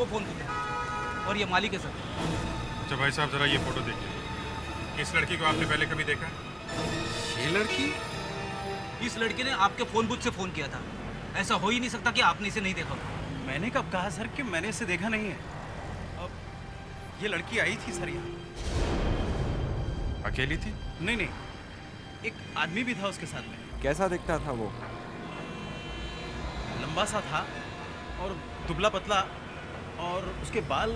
वो phone book है और ये मालिक है सर। अच्छा भाई साहब, जरा ये फोटो देखिए। इस लड़की को आपने पहले कभी देखा है? ये लड़की? इस लड़के ने आपके फोन बुक से फोन किया था। ऐसा हो ही नहीं सकता कि आपने इसे नहीं देखा हो। मैंने कब कहा सर कि मैंने इसे देखा नहीं है। अब ये लड़की आई थी सर यहाँ। अकेली थी? नहीं नहीं, एक आदमी भी था उसके साथ में। कैसा दिखता था वो? लंबा सा था और दुबला पतला, और उसके बाल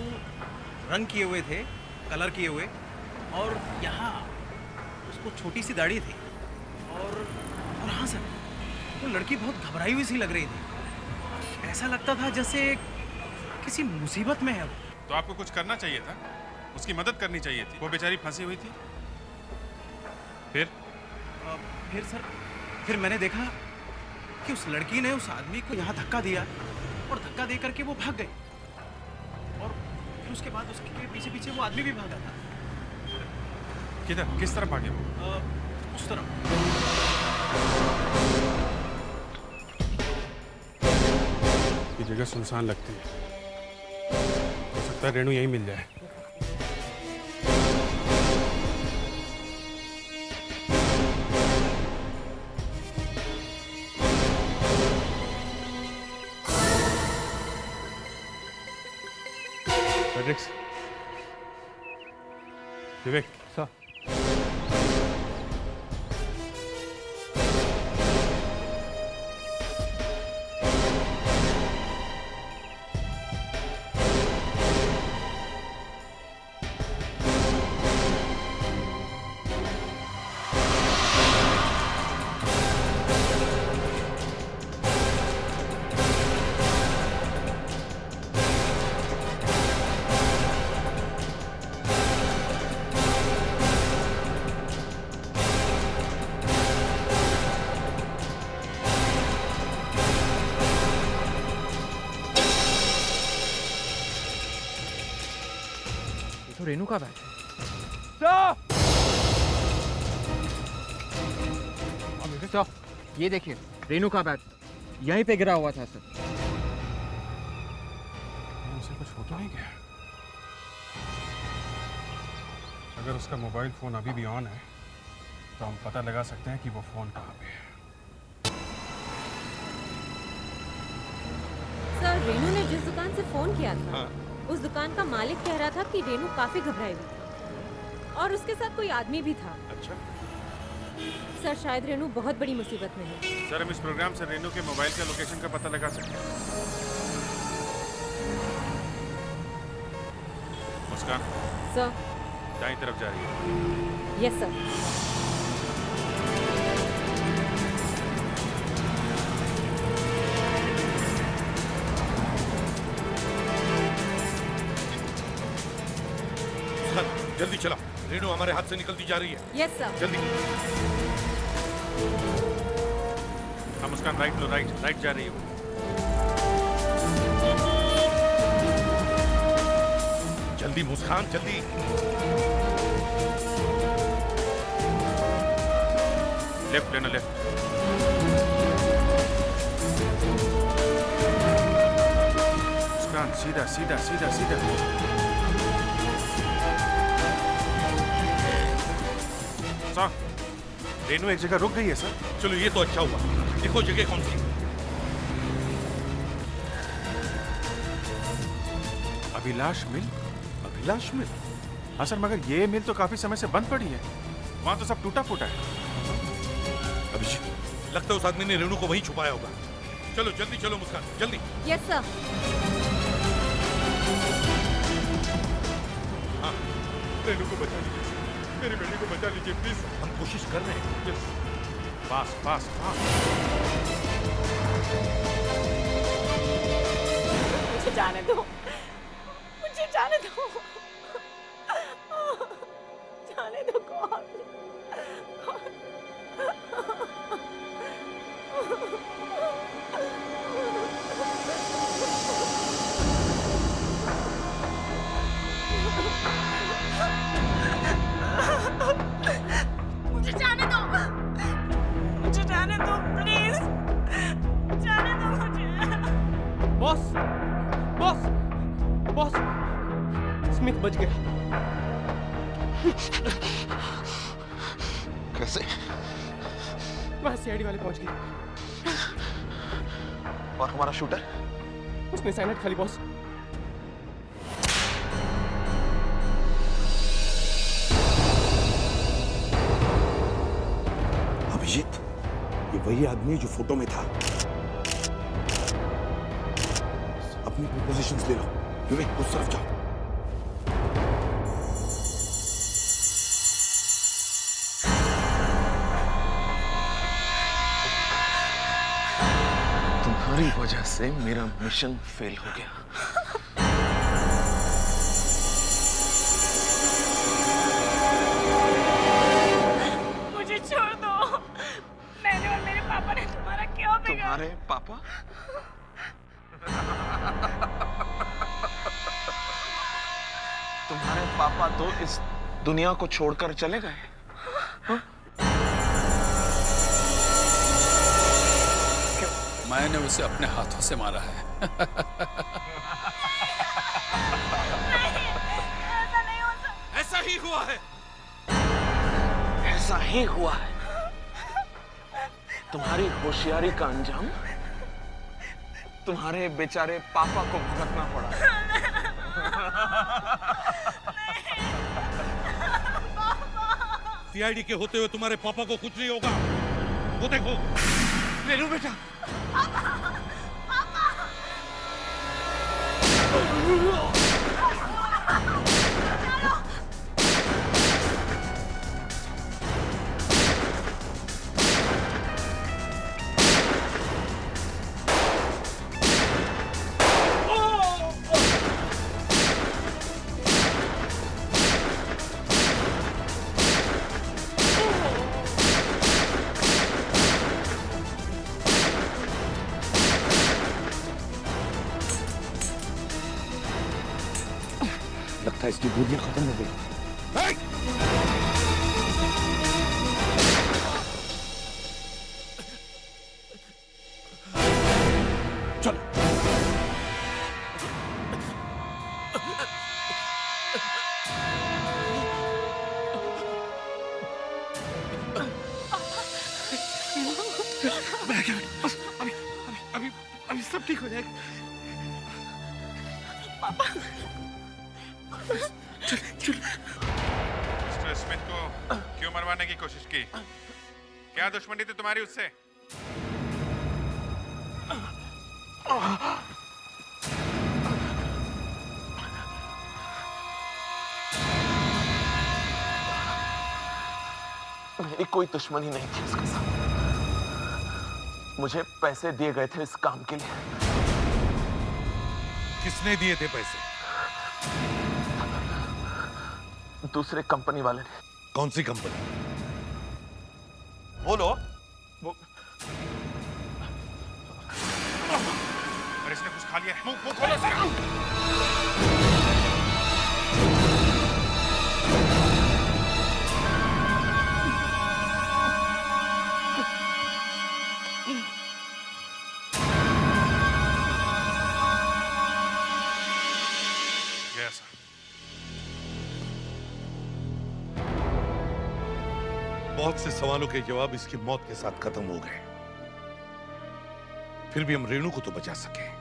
रंग किए हुए थे, कलर किए हुए, और यहाँ उसको छोटी सी दाढ़ी थी। और हाँ सर, वो लड़की बहुत घबराई हुई सी लग रही थी। ऐसा लगता था जैसे किसी मुसीबत में है वो। तो आपको कुछ करना चाहिए था, उसकी मदद करनी चाहिए थी। वो बेचारी फंसी हुई थी। फिर सर, फिर मैंने देखा कि उस लड़की ने उस आदमी को यहाँ धक्का दिया, और धक्का दे करके वो भाग गई। और फिर उसके बाद उसके पीछे पीछे वो आदमी भी भागा था। किधर, किस तरफ भागे वो? उस तरफ। ये जगह सुनसान लगती है। हो सकता है रेणु यहीं मिल जाए। फेडेरिक्स, विवेक सर। तो रेणु का बैग है। सर, ये देखिए, रेणु का बैग यहीं पे गिरा हुआ था सर। उसे कुछ हो तो नहीं गया? अगर उसका मोबाइल फोन अभी भी ऑन है तो हम पता लगा सकते हैं कि वो फोन कहाँ पे है। सर, रेणु ने जिस दुकान से फोन किया था, उस दुकान का मालिक कह रहा था कि रेणु काफी घबराई हुई थी और उसके साथ कोई आदमी भी था। अच्छा सर, शायद रेणु बहुत बड़ी मुसीबत में है। सर, हम इस प्रोग्राम से रेणु के मोबाइल का लोकेशन का पता लगा सकते हैं। मुस्कान सर। दाईं तरफ जा रही है। Yes sir. जल्दी चला, रेणु हमारे हाथ से निकलती जा रही है। Yes sir. जल्दी। हाँ मुस्कान, राइट लो, राइट राइट जा रही है वो। जल्दी मुस्कान, जल्दी। लेफ्ट लेना, लेफ्ट। मुस्कान, सीधा सीधा सीधा सीधा। सर, रेणु एक जगह रुक गई है सर। चलो, ये तो अच्छा हुआ। देखो जगह कौन सी है। अभिलाष मिल? अभिलाष मिल? हाँ सर, मगर ये मिल तो काफी समय से बंद पड़ी है। वहां तो सब टूटा फूटा है। अभिजीत, लगता है उस आदमी ने रेणु को वहीं छुपाया होगा। चलो जल्दी चलो मुस्कान, जल्दी। Yes sir. हाँ, रेणु को बचा लीजिए, मेरी बेटी को बचा लीजिए प्लीज। हम कोशिश कर रहे हैं। पास पास पास। मुझे जाने दो, मुझे जाने दो, जाने दो। कौन? मुझे जाने दो, मुझे जाने दो प्लीज, जाने दो मुझे। बॉस, बॉस, बॉस, स्मिथ बच गया। कैसे? वहां सीआईडी वाले पहुंच गए। और हमारा शूटर? उसने साइनाइड खा ली बॉस। अभिजीत, ये वही आदमी है जो फोटो में था। अपनी पोजीशंस ले लो। विवेक, उस तरफ जाओ। तुम्हारी वजह से मेरा मिशन फेल हो गया। मुझे छोड़ दो। मैंने और मेरे पापा ने तुम्हारा क्या बिगाड़ा? तुम्हारे पापा? तुम्हारे पापा तो इस दुनिया को छोड़कर चले गए। हाँ? मैंने उसे अपने हाथों से मारा है। ऐसा नहीं हो सकता। ऐसा ही हुआ है। ऐसा ही हुआ है। तुम्हारी होशियारी का अंजाम तुम्हारे बेचारे पापा को भुगतना पड़ा। सीआईडी के होते हुए तुम्हारे पापा को कुछ नहीं होगा। वो देखो। रेनू बेटा। लगता है इसकी गोलियां खत्म हो गई। चलो। अभी सब ठीक हो जाएगा। मिस्टर स्मिथ को क्यों मरवाने की कोशिश की? क्या दुश्मनी थी तुम्हारी उससे? मेरी कोई दुश्मनी नहीं थी उसके साथ। मुझे पैसे दिए गए थे इस काम के लिए। किसने दिए थे पैसे? दूसरे कंपनी वाले ने। कौन सी कंपनी? बोलो। वो और इसने कुछ खा लिया है। मुंह खोलो इसका। Yes. बहुत से सवालों के जवाब इसकी मौत के साथ खत्म हो गए। फिर भी हम रेणु को तो बचा सके।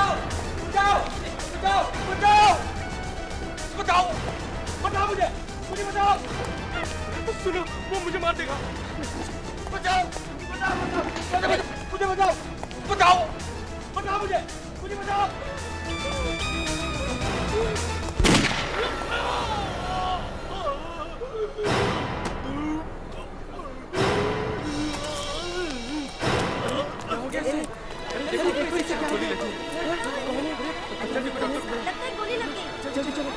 बचाओ बचाओ बचाओ बचाओ बचाओ बचाओ मुझे बचाओ। सुनो, वो मुझे मार देगा। बचाओ बचाओ बचाओ मुझे बचाओ बचाओ बचाओ मुझे बचाओ। गोली लग गई। जल्दी चलो।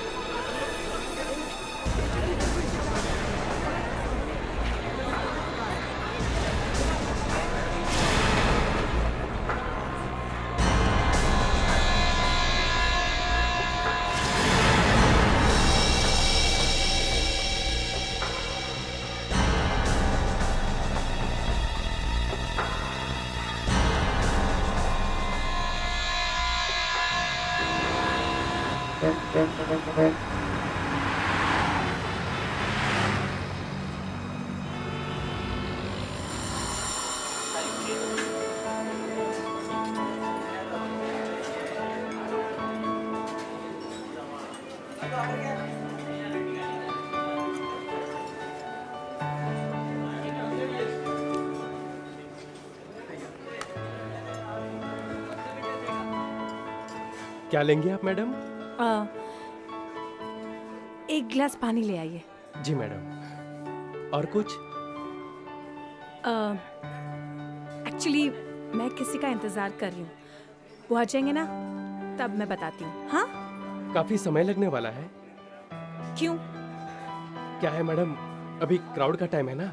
क्या लेंगे आप मैडम? एक गिलास पानी ले आइए। जी मैडम। और कुछ? एक्चुअली मैं किसी का इंतजार कर रही हूँ, वो आ जाएंगे ना तब मैं बताती हूँ। हाँ? काफी समय लगने वाला है। क्यों? क्या है मैडम, अभी क्राउड का टाइम है ना,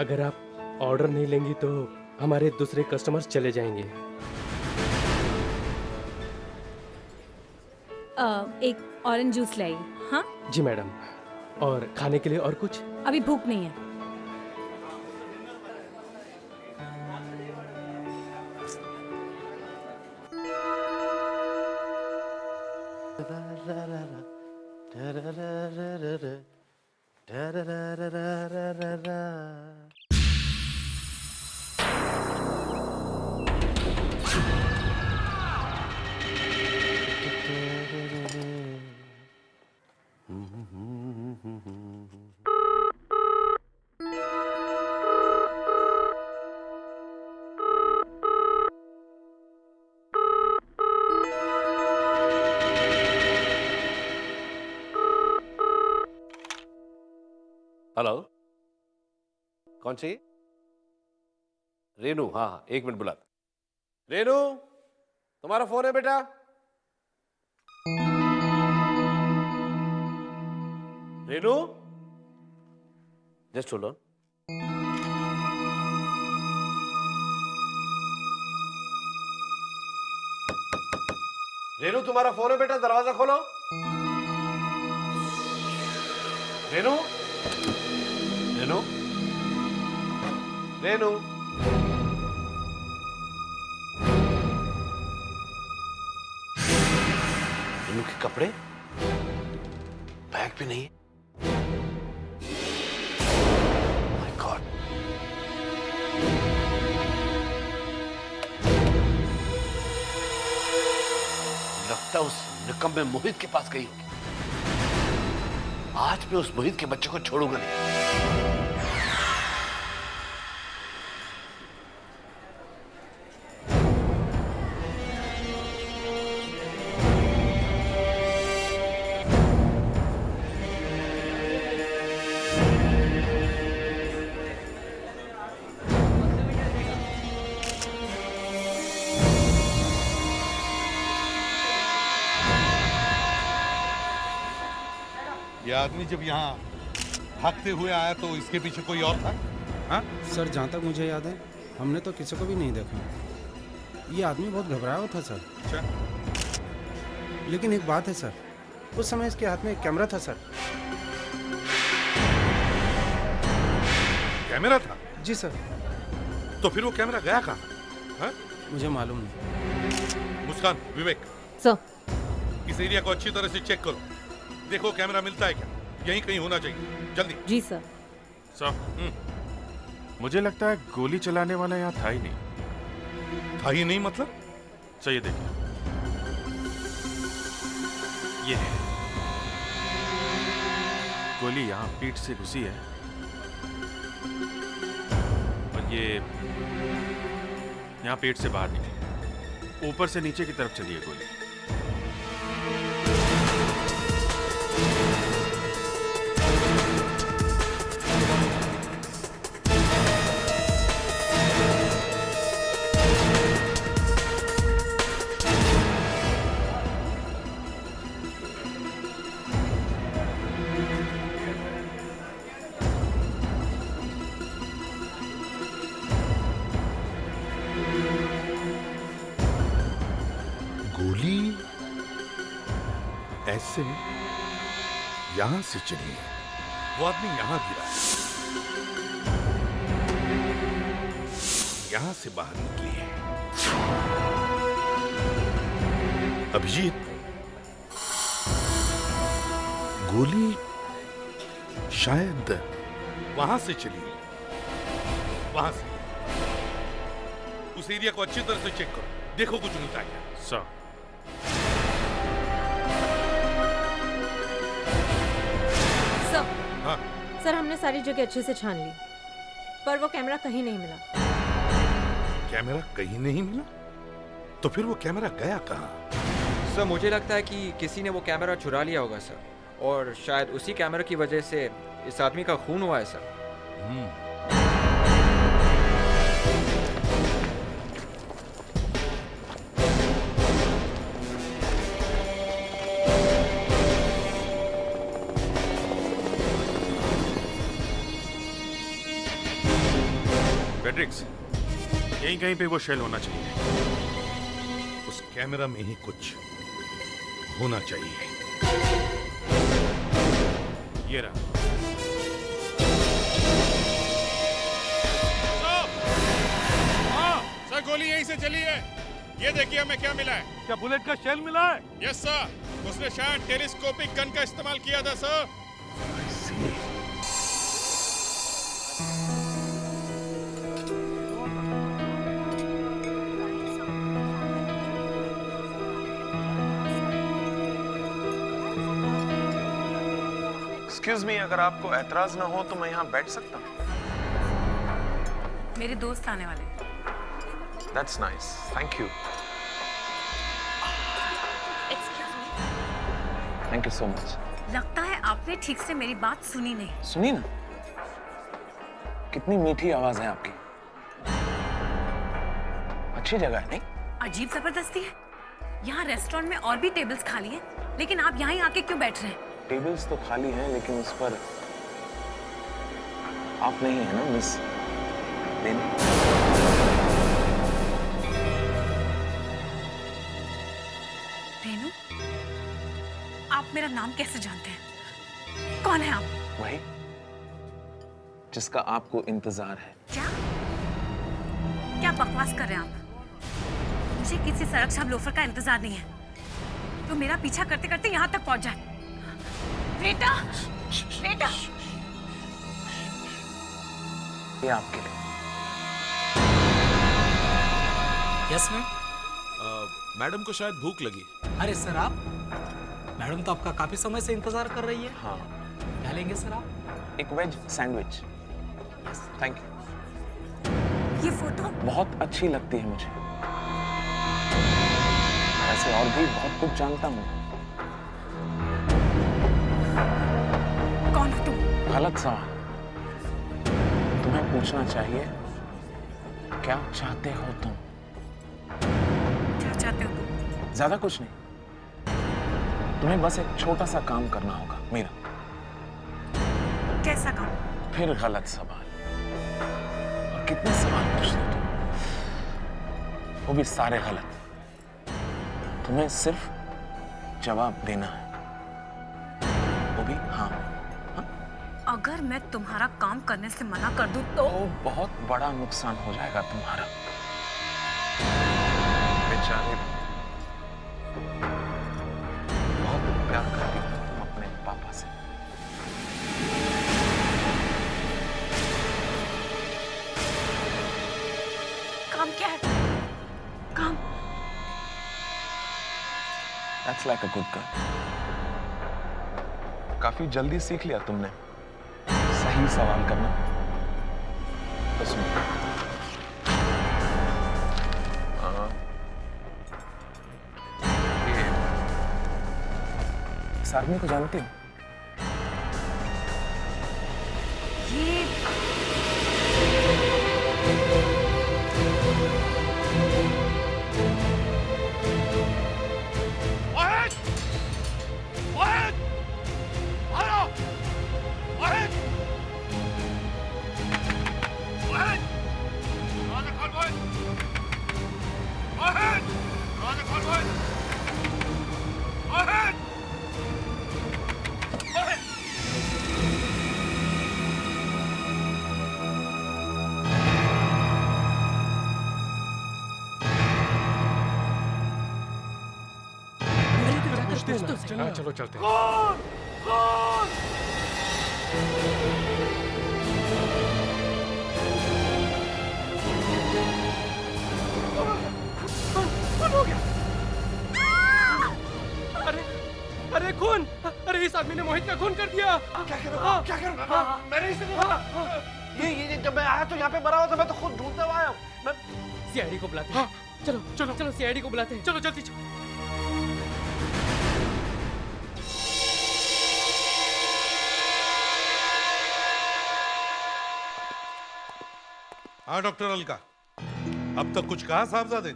अगर आप ऑर्डर नहीं लेंगी तो हमारे दूसरे कस्टमर्स चले जाएंगे। एक ऑरेंज जूस ले आइए। हाँ? जी मैडम। और खाने के लिए और कुछ? अभी भूख नहीं है। हेलो, कौन सी? रेनू? हाँ हाँ, एक मिनट बुला। रेनू, तुम्हारा फोन है बेटा? Renu, just hold on. Renu, तुम्हारा फोन है बेटा, दरवाजा खोलो। रेनू, रेनू, रेनू, रेनू के कपड़े, बैग भी नहीं। माय गॉड, लगता है उस निकम्मे मोहित के पास गई होगी। आज मैं उस मोहित के बच्चे को छोड़ूंगा नहीं। ये आदमी जब यहाँ भागते हुए आया तो इसके पीछे कोई और था? हाँ? सर, जहाँ तक मुझे याद है हमने तो किसी को भी नहीं देखा। ये आदमी बहुत घबराया हुआ था सर। अच्छा। लेकिन एक बात है सर, उस समय इसके हाथ में एक कैमरा था सर। कैमरा था? जी सर। तो फिर वो कैमरा गया कहाँ? हाँ? मुझे मालूम नहीं। मुस्कान, विवेक, सर, इस एरिया को अच्छी तरह से चेक करो। देखो कैमरा मिलता है क्या, यहीं कहीं होना चाहिए, जल्दी। जी सर। सर, मुझे लगता है गोली चलाने वाला यहाँ था ही नहीं। था ही नहीं मतलब? सर ये देखिए, ये है। गोली यहाँ पीठ से घुसी है और ये यहाँ पेट से बाहर निकली, ऊपर से नीचे की तरफ चली है गोली। गोली ऐसे यहां से चली है, वो आदमी यहां गिरा है, यहां से बाहर निकली है। अभिजीत, गोली शायद वहां से चली है, वहां से। उस एरिया को अच्छी तरह से चेक करो, देखो कुछ मिलता है क्या। सर, हाँ। सर, हमने सारी जगह अच्छे से छान ली, पर वो कैमरा कहीं नहीं मिला। कैमरा कहीं नहीं मिला? तो फिर वो कैमरा गया कहाँ? सर, मुझे लगता है कि किसी ने वो कैमरा चुरा लिया होगा सर, और शायद उसी कैमरा की वजह से इस आदमी का खून हुआ है सर। पेट्रिक्स, यहीं कहीं पे वो शेल होना चाहिए। उस कैमरा में ही कुछ होना चाहिए। ये रहा। सर, गोली यहीं से चली है। ये देखिए हमें क्या मिला है। क्या बुलेट का शेल मिला है? यस सर, उसने शायद टेलीस्कोपिक गन का इस्तेमाल किया था सर। एक्सक्यूज मी, अगर आपको एतराज ना हो तो मैं यहाँ बैठ सकता हूँ? मेरे दोस्त आने वाले हैं। That's nice. Thank you. Thank you so much. लगता है आपने ठीक से मेरी बात सुनी नहीं। सुनी ना? कितनी मीठी आवाज है आपकी। अच्छी जगह है, नहीं? अजीब जबरदस्ती है। यहाँ रेस्टोरेंट में और भी टेबल्स खाली हैं, लेकिन आप यहाँ ही आके क्यों बैठ रहे हैं? टेबल्स तो खाली हैं, लेकिन उस पर आप नहीं है ना मिस रेनू? रेनू, आप मेरा नाम कैसे जानते हैं? कौन है आप? वही जिसका आपको इंतजार है। क्या क्या बकवास कर रहे हैं आप? मुझे किसी सड़क छाप लोफर का इंतजार नहीं है जो मेरा पीछा करते करते यहाँ तक पहुंच जाए। बेटा, बेटा, ये आपके लिए। Yes ma'am. मैडम को शायद भूख लगी। अरे सर, आप मैडम तो आपका काफी समय से इंतजार कर रही है। हाँ। क्या लेंगे सर आप? एक वेज सैंडविच। Thank you. ये फोटो बहुत अच्छी लगती है मुझे। ऐसे और भी बहुत कुछ जानता हूँ। कौन हो तुम? गलत सवाल। तुम्हें पूछना चाहिए, क्या चाहते हो तुम? क्या चाहते हो तुम? ज्यादा कुछ नहीं, तुम्हें बस एक छोटा सा काम करना होगा मेरा। कैसा काम? फिर गलत सवाल। और कितने सवाल पूछते हो तुम, वो भी सारे गलत। तुम्हें सिर्फ जवाब देना है, वो भी हाँ। अगर मैं तुम्हारा काम करने से मना कर दूं तो बहुत बड़ा नुकसान हो जाएगा तुम्हारा। बेचारे, बहुत प्यार करती हो तुम अपने पापा से। काम क्या है? काम? That's like a good girl. काफी जल्दी सीख लिया तुमने सही सवाल करना। तो सुनो, ये इस आदमी को जानती हो? ये वाहिद! वाहिद! आया! वाहिद! वाहिद! दरवाजा खोल वाहिद! वाहिद! दरवाजा खोल वाहिद! वाहिद! वाहिद! हाँ, चलो चलते हैं। कौन? कौन? खून हो गया। अरे अरे खून! अरे इस आदमी ने मोहित का खून कर दिया। क्या कर रहा हूँ? क्या कर रहा हूँ? मैंने इसे ये जब मैं आया तो यहाँ पे मरा हुआ था, मैं तो खुद ढूंढता हुआ आया हूँ। मैं सीआईडी को बुलाते हैं। चलो चलो चलो सीआईडी को बुलाते हैं। चलो जल्दी चलो। हाँ डॉक्टर अलका, अब तक कुछ कहा साहबजादे?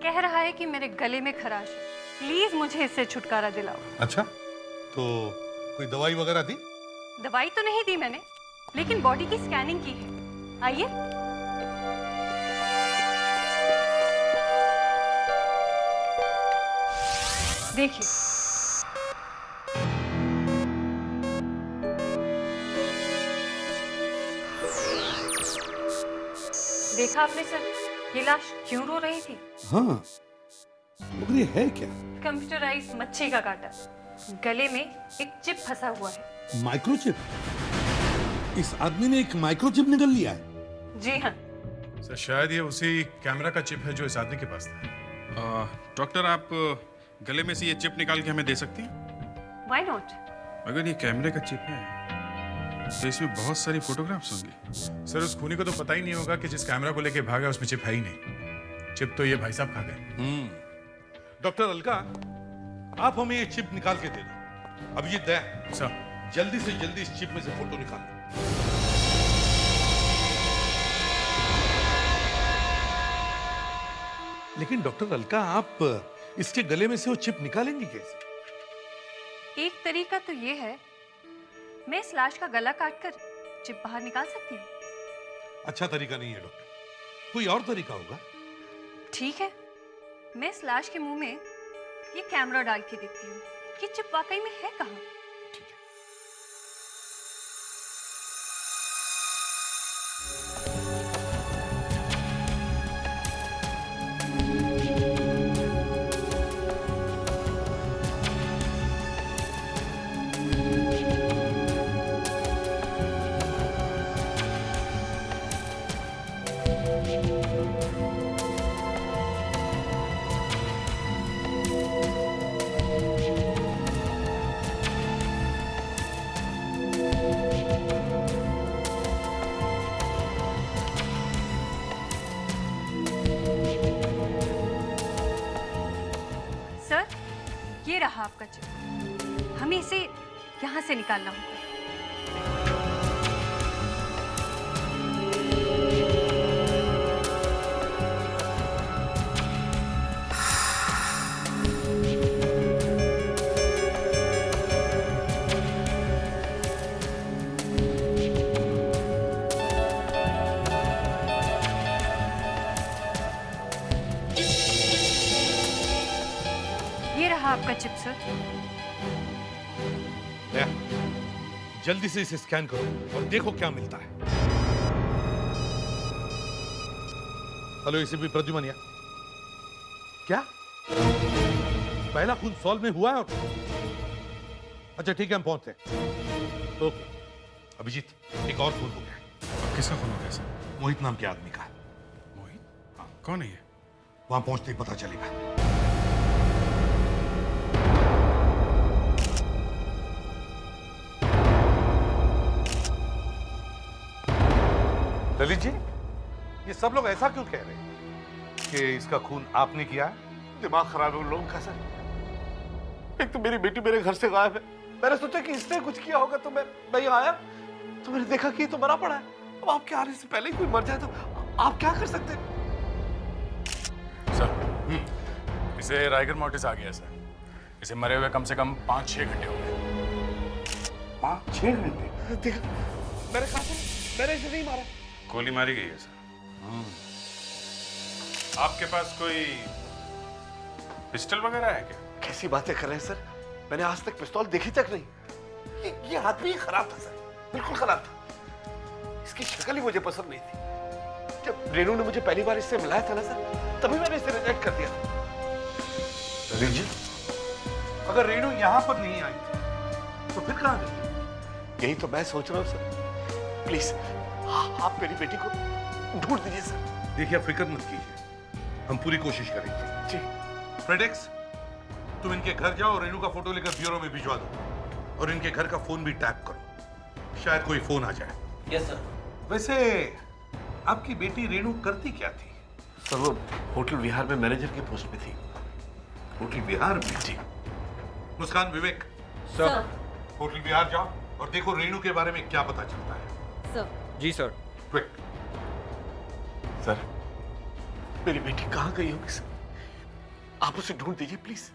कह रहा है कि मेरे गले में खराश है, प्लीज मुझे इससे छुटकारा दिलाओ। अच्छा, तो कोई दवाई वगैरह दी? दवाई तो नहीं दी मैंने, लेकिन बॉडी की स्कैनिंग की है। आइए। देखिए, देखा आपने सर, ये लाश क्यों रो रही थी? हाँ, मगर ये है क्या? कंप्यूटराइज मच्छी का काटा, गले में एक चिप फंसा हुआ है। माइक्रोचिप? इस आदमी ने एक माइक्रोचिप निकल लिया है? जी हाँ। सर शायद ये उसी कैमरा का चिप है जो इस आदमी के पास था। डॉक्टर, आप गले में से ये चिप निकाल के हमें दे सकती हैं? Why not? अगर ये कैमरे का चिप है तो इसमें बहुत सारी फोटोग्राफ्स होंगी। सर उस खूनी को तो पता ही नहीं होगा कि जिस कैमरा को लेके भागा उसमें चिप है ही नहीं। चिप तो ये भाई साहब खा गए। डॉक्टर अलका, आप हमें ये चिप निकाल के दे दो। अब ये दया सर, जल्दी से जल्दी इस चिप में से फोटो निकाल लो। लेकिन डॉक्टर अलका, आप इसके गले में से वो चिप निकालेंगी कैसे? एक तरीका तो ये है, मैं इस लाश का गला काटकर चिप बाहर निकाल सकती हूँ। अच्छा तरीका नहीं है डॉक्टर, कोई और तरीका होगा? ठीक है, मैं इस लाश के मुंह में ये कैमरा डाल के देखती हूँ कि चिप वाकई में है कहाँ। ये रहा आपका चिप, हमें इसे यहाँ से निकालना होगा। आपका चिप सर। जल्दी से इसे स्कैन करो और देखो क्या मिलता है। हेलो एसीपी प्रद्युमन, क्या पहला खून सॉल्व में हुआ है? अच्छा ठीक है, हम पहुंचते हैं। ओके अभिजीत, एक और खून हो गया। किसका खून हो गया सर? मोहित नाम के आदमी का। मोहित? कौन है ये? वहां पहुंचते ही पता चलेगा। ललित जी, ये सब लोग ऐसा क्यों कह रहे हैं कि इसका खून आपने किया है? दिमाग खराब है उन लोगों का सर। एक तो मेरी बेटी मेरे घर से गायब है। मैंने सोचा कि इसने कुछ किया होगा तो मैं यहाँ आया तो मैंने देखा कि ये तो मरा पड़ा है। अब आपके आने से पहले ही कोई मर जाए तो आप क्या कर सकते हैं? सर, इसे राइगर मोटिस आ गया सर। इसे मरे हुए कम से कम 5-6 घंटे हो गए। 5-6 घंटे? देखा, मैंने कहा था, मैंने इसे नहीं मारा। गोली मारी गई है सर। आपके पास कोई पिस्टल वगैरह है क्या? कैसी बातें कर रहे हैं सर? मैंने आज तक पिस्तौल देखी तक नहीं। ये आदमी खराब था सर, बिल्कुल खराब था। इसकी शक्ल ही मुझे पसंद नहीं थी। जब रेनू ने मुझे पहली बार इससे मिलाया था ना सर, तभी मैंने इसे रिजेक्ट कर दिया था। ललित जी, अगर रेणु यहाँ पर नहीं आई थी तो फिर कहाँ गई? यही तो मैं सोच रहा हूँ सर। प्लीज आप मेरी बेटी को ढूंढ दीजिए सर। देखिए, आप फिक्र मत कीजिए, हम पूरी कोशिश करेंगे। जी। फ्रेडेक्स, तुम इनके घर जाओ और रेणु का फोटो लेकर ब्यूरो में भिजवा दो और इनके घर का फोन भी टैप करो, शायद कोई फोन आ जाए। Yes sir. वैसे आपकी बेटी रेणु करती क्या थी? सर वो होटल विहार में मैनेजर की पोस्ट पे थी। होटल विहार में? जी। मुस्कान, विवेक, सर। होटल विहार जाओ और देखो रेणु के बारे में क्या पता चलता है। सर। जी सर। क्विक। सर, मेरी बेटी कहाँ गई होगी सर? आप उसे ढूंढ दीजिए प्लीज।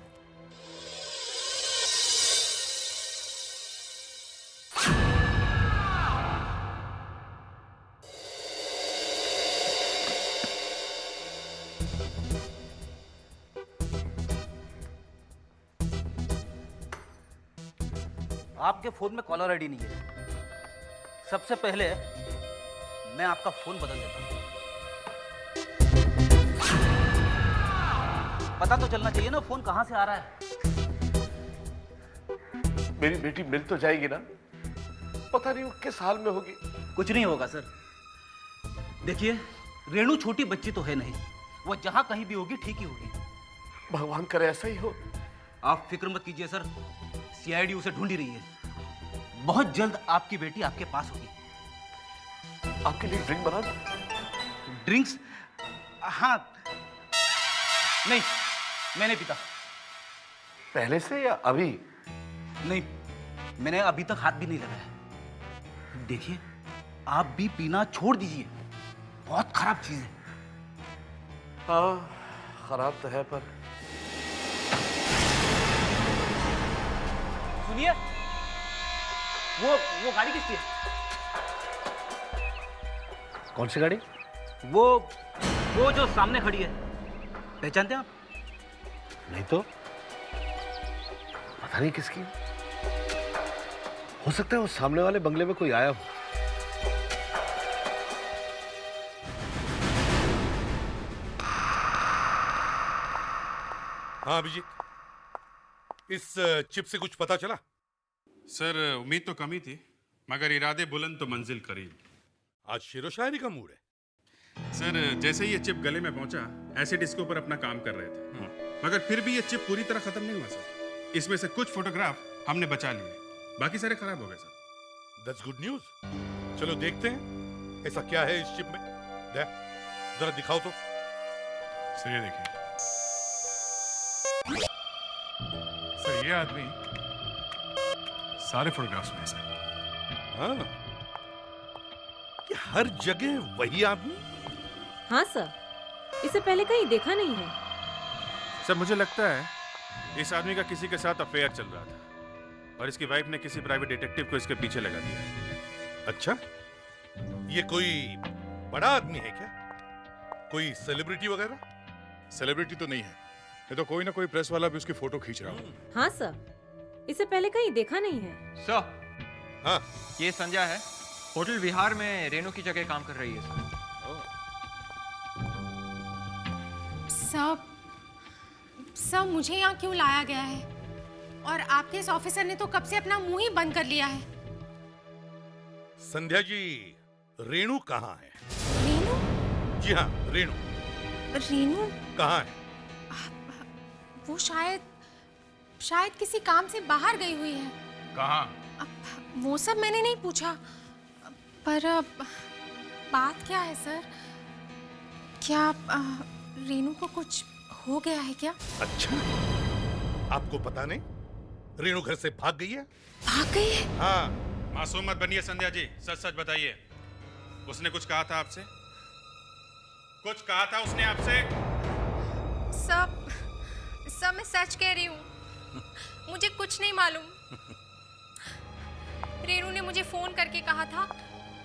आपके फोन में कॉलर आईडी नहीं है। सबसे पहले मैं आपका फोन बदल देता हूं। पता तो चलना चाहिए ना फोन कहां से आ रहा है। मेरी बेटी मिल तो जाएगी ना? पता नहीं वो किस हाल में होगी। कुछ नहीं होगा सर। देखिए, रेणु छोटी बच्ची तो है नहीं, वो जहां कहीं भी होगी ठीक ही होगी। भगवान करे ऐसा ही हो। आप फिक्र मत कीजिए सर, सीआईडी उसे ढूंढ ही रही है। बहुत जल्द आपकी बेटी आपके पास होगी। आपके लिए ड्रिंक बना दूं? ड्रिंक्स? हाँ। नहीं, मैं नहीं पीता। पहले से या अभी? नहीं, मैंने अभी तक हाथ भी नहीं लगाया। देखिए, आप भी पीना छोड़ दीजिए, बहुत खराब चीज है। हाँ, खराब तो है पर। सुनिए, वो गाड़ी किसकी है? कौन सी गाड़ी? वो जो सामने खड़ी है, पहचानते हैं आप? नहीं तो, पता नहीं किसकी। हो सकता है वो सामने वाले बंगले में कोई आया हो। हाँ अभिजीत, इस चिप से कुछ पता चला? सर, उम्मीद तो कम ही थी, मगर इरादे बुलंद तो मंजिल करीब। आज शेरो शायरी का मूड है। सर, जैसे ही ये चिप गले में पहुंचा, एसिड इसके ऊपर अपना काम कर रहे थे। मगर फिर भी ये चिप पूरी तरह खत्म नहीं हुआ सर। इसमें से कुछ फोटोग्राफ हमने बचा लिए, बाकी सारे खराब हो गए सर। That's good news. चलो देखते हैं ऐसा क्या है इस चिप में। जरा दिखाओ तो। सर ये देखिए। सर ये आदमी सारे फोटोग्राफ्स में है सर। हाँ, ये हर जगह वही आदमी? हाँ सर, इसे पहले कहीं देखा नहीं है। सर, मुझे लगता है इस आदमी का किसी के साथ अफेयर चल रहा था और इसकी वाइफ ने किसी प्राइवेट डिटेक्टिव को इसके पीछे लगा दिया। अच्छा, ये कोई बड़ा आदमी है क्या? कोई सेलिब्रिटी वगैरह? सेलिब्रिटी तो नहीं है, ये तो कोई ना कोई प्रेस वाला भी उसकी फोटो खींच रहा हो। हाँ सर, इसे पहले कहीं देखा नहीं है। सर। हाँ, ये संध्या है, होटल विहार में रेणु की जगह काम कर रही है सर। सब मुझे यहाँ क्यों लाया गया है? और आपके इस ऑफिसर ने तो कब से अपना मुंह ही बंद कर लिया है। संध्या जी, रेणु कहाँ है? रेणु? जी हाँ, रेणु। रेणु कहाँ है? वो शायद किसी काम से बाहर गई हुई है। कहाँ? वो सब मैंने नहीं पूछा, पर बात क्या है सर? क्या रेनू को कुछ हो गया है क्या? अच्छा, आपको पता नहीं? रेनू घर से भाग गई है। भाग गई है? हाँ। मासूम मत बनिए संध्या जी, सच सच बताइए, उसने कुछ कहा था आपसे? कुछ कहा था उसने आपसे? सब मैं सच कह रही हूँ, मुझे कुछ नहीं मालूम। रेनू ने मुझे फोन करके कहा था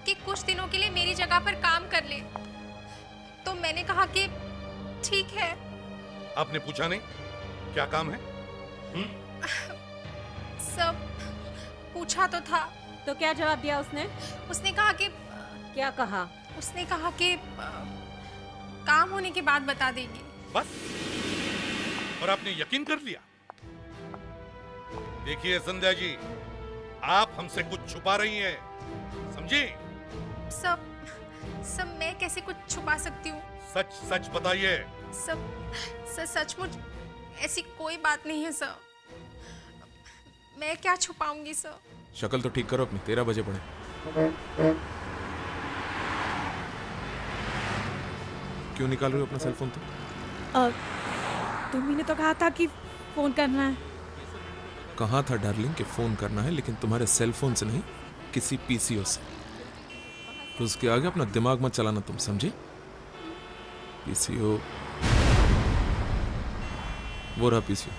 कि कुछ दिनों के लिए मेरी जगह पर काम कर ले, तो मैंने कहा कि ठीक है। आपने पूछा नहीं क्या काम है? सब पूछा तो था। तो क्या जवाब दिया उसने? उसने कहा कि क्या कहा? उसने कहा कि काम होने के बाद बता देगी। बस? और आपने यकीन कर लिया? देखिए संध्या जी, आप हमसे कुछ छुपा रही हैं, समझी? सब मैं कैसे कुछ छुपा सकती हूँ? सच सच बताइए। सब सचमुच ऐसी कोई बात नहीं है सर। मैं क्या छुपाऊंगी सर? शक्ल तो ठीक करो अपनी, 13 बजे पड़े। क्यों निकाल रहे हो अपना सेल फोन? तो तुम्ही तो कहा था कि फोन करना है। कहा था डार्लिंग कि फोन करना है, लेकिन तुम्हारे सेल फोन से नहीं, किसी पीसीओ से। तो उसके आगे अपना दिमाग मत चलाना तुम, समझे? पीसीओ, वो रहा पीसीओ।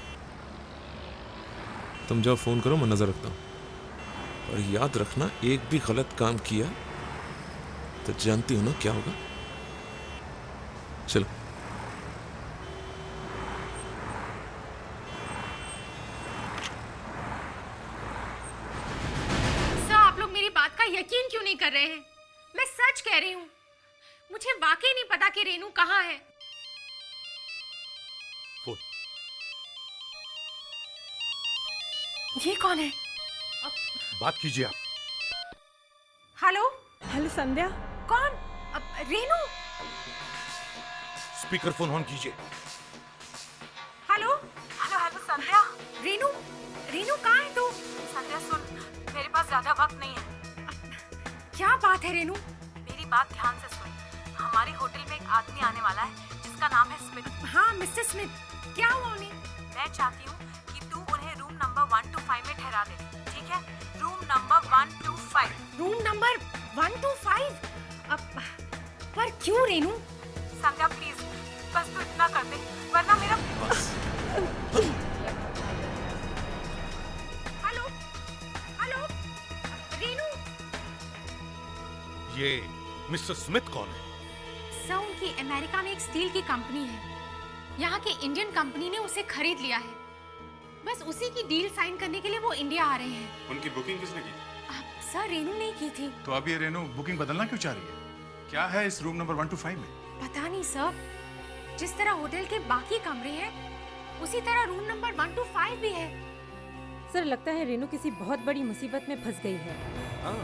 तुम जाओ फोन करो, मैं नजर रखता हूं। और याद रखना, एक भी गलत काम किया तो जानती हो ना क्या होगा। चलो। सर, आप लोग मेरी बात का यकीन क्यों नहीं कर रहे हैं? मैं सच कह रही हूँ, मुझे वाकई नहीं पता कि रेनू कहाँ है। फोन। ये कौन है? बात कीजिए आप। हेलो हेलो संध्या। कौन? रेनू। स्पीकर फोन ऑन कीजिए। हेलो हेलो हेलो संध्या। रेनू रेनू कहाँ है तू? संध्या सुन, मेरे पास ज्यादा वक्त नहीं है। क्या बात है रेनू? मेरी बात ध्यान से सुन। हमारे होटल में एक आदमी आने वाला है जिसका नाम है स्मिथ। हाँ मिस्टर स्मिथ, क्या हुआ उन्हें? मैं चाहती हूँ कि तू उन्हें रूम नंबर 125 में ठहरा दे, ठीक है? Room number 125। Room number 125? पर क्यों रेनू? संध्या प्लीज, बस तू इतना कर दे, वरना मेरा हेलो हेलो रेनू। ये मिस्टर स्मिथ कौन है? सर, उनकी अमेरिका में एक स्टील की कंपनी है। यहाँ की इंडियन कंपनी ने उसे खरीद लिया है। बस उसी की डील साइन करने के लिए वो इंडिया आ रहे हैं। उनकी बुकिंग किसने की? सर, रेनू ने की थी। तो अब ये रेनू बुकिंग बदलना क्यों चाह रही है? क्या है इस रूम नंबर 125 में? पता नहीं सर, जिस तरह होटल के बाकी कमरे हैं उसी तरह रूम नंबर 125 भी है। सर, लगता है रेनू किसी बहुत बड़ी मुसीबत में फंस गई है। हाँ,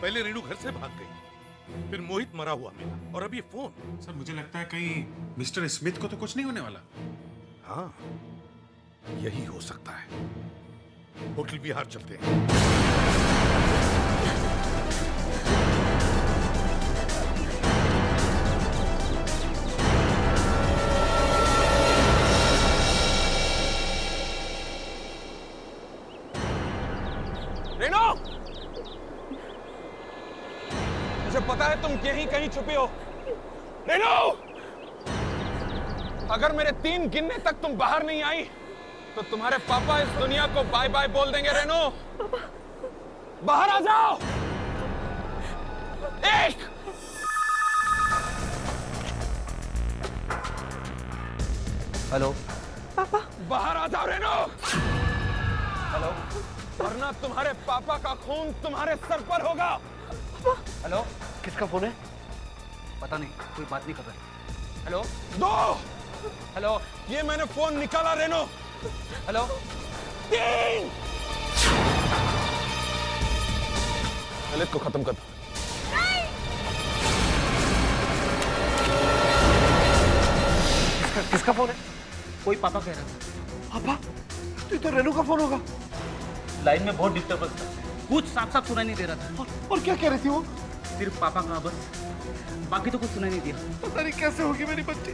पहले रेनू घर से भाग गई, फिर मोहित मरा हुआ मिला, और अब ये फोन। सर, मुझे लगता है कहीं मिस्टर स्मिथ को तो कुछ नहीं होने वाला। हाँ, यही हो सकता है। होटल बिहार चलते हैं। रेनू, मुझे पता है तुम यहीं कहीं छुपी हो। रेनू, अगर मेरे 3 गिनने तक तुम बाहर नहीं आई तो तुम्हारे पापा इस दुनिया को बाय बाय बोल देंगे। रेनू, बाहर आ जाओ। 1 हेलो पापा। बाहर आ जाओ रेनू। हेलो, वरना तुम्हारे पापा का खून तुम्हारे सर पर होगा। हेलो, किसका फोन है? पता नहीं, कोई बात नहीं कर रहा। हेलो 2। हेलो, ये मैंने फोन निकाला रेनू। हेलो 3। ललित को खत्म कर दो। किसका फोन है? कोई पापा कह रहा था। पापा? तो ये तो रेनू का फोन होगा। लाइन में बहुत डिस्टर्बेंस था, कुछ साफ साफ सुनाई नहीं दे रहा था। और क्या कह रही थी वो? सिर्फ पापा का बस, बाकी तो कुछ सुनाई नहीं दिया। पता नहीं कैसे होगी मेरी बच्ची।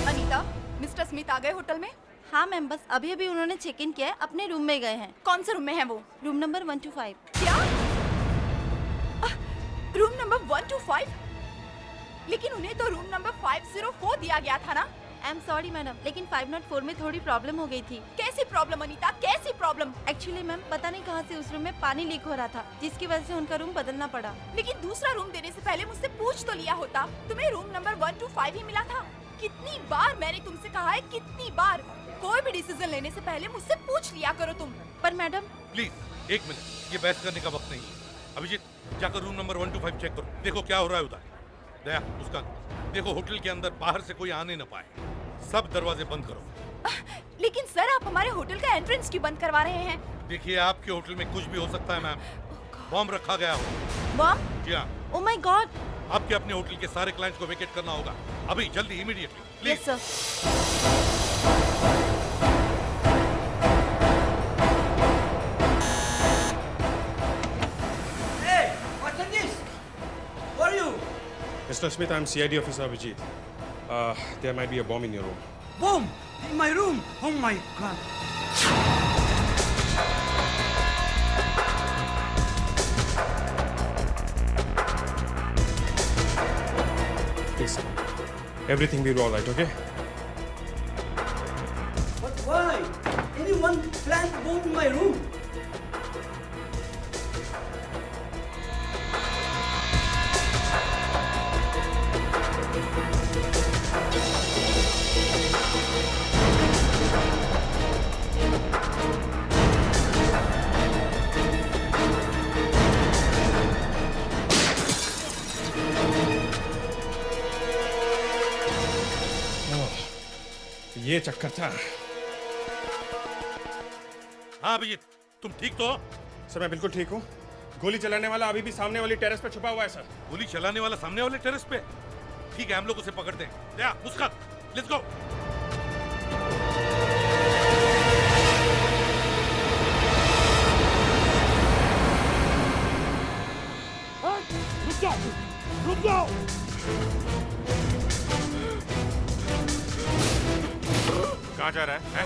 अनीता, मिस्टर स्मिथ आ गए होटल में? हाँ मैम, बस अभी अभी उन्होंने चेक इन किया है, अपने रूम में गए हैं। कौन से रूम में है वो? Room number 125। क्या? Room number 125? लेकिन उन्हें तो रूम नंबर 504 दिया गया था ना? आई एम सॉरी मैडम, लेकिन 504 में थोड़ी प्रॉब्लम हो गई थी। कैसी प्रॉब्लम अनीता, कैसी प्रॉब्लम? एक्चुअली मैम, पता नहीं कहाँ से उस रूम में पानी लीक हो रहा था, जिसकी वजह से उनका रूम बदलना पड़ा। लेकिन दूसरा रूम देने से पहले मुझसे पूछ तो लिया होता। तुम्हें रूम नंबर 125 ही मिला था। कितनी बार मैंने तुमसे कहा है, कितनी बार? कोई भी डिसीजन लेने से पहले मुझसे पूछ लिया करो तुम। पर मैडम प्लीज एक मिनट, ये बहस करने का वक्त नहीं है। अभिजीत, जाकर रूम नंबर 125 चेक करो, देखो क्या हो रहा है उधर। दया, मुस्कान, देखो होटल के अंदर बाहर से कोई आने न पाए, सब दरवाजे बंद करो। लेकिन सर, आप हमारे होटल का एंट्रेंस क्यों बंद करवा रहे हैं? देखिए, आपके होटल में कुछ भी हो सकता है मैम। बॉम्ब रखा गया हो। बॉम्ब? जी हाँ। Oh my God. आपके अपने होटल के सारे क्लाइंट्स को वेकेट करना होगा अभी, जल्दी, immediately, please. Yes sir. Mr. Smith, I'm CID officer Abhijit. There might be a bomb in your room. Bomb in my room. Oh my God. Please, everything will be all right, okay? But why? Anyone plant bomb in my room? ये चक्कर था। हाँ अभिजीत, तुम ठीक तो हो? Sir, मैं बिल्कुल ठीक हूँ। गोली चलाने वाला अभी भी सामने वाली टेरेस पे छुपा हुआ है सर। गोली चलाने वाला सामने वाले टेरेस पे? ठीक है, हम लोग उसे पकड़ते हैं। दया, मुस्कान, लेट्स गो। रुक जाओ, रुक जाओ। कहाँ जा रहा है?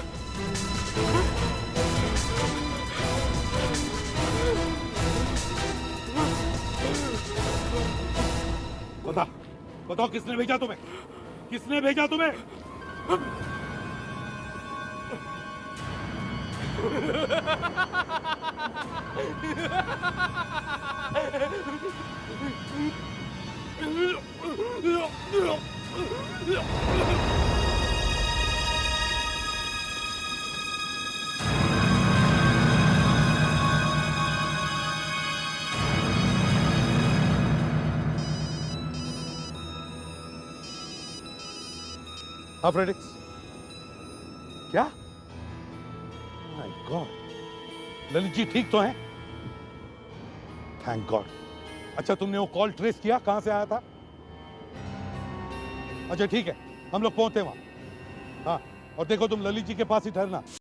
बताओ किसने भेजा तुम्हें? किसने भेजा तुम्हें? फ्रेडिक्स, क्या? माय गॉड, ललित जी ठीक तो हैं? Thank God. अच्छा, तुमने वो कॉल ट्रेस किया, कहां से आया था? अच्छा ठीक है, हम लोग पहुंचते वहां। हाँ, और देखो तुम ललित जी के पास ही ठहरना।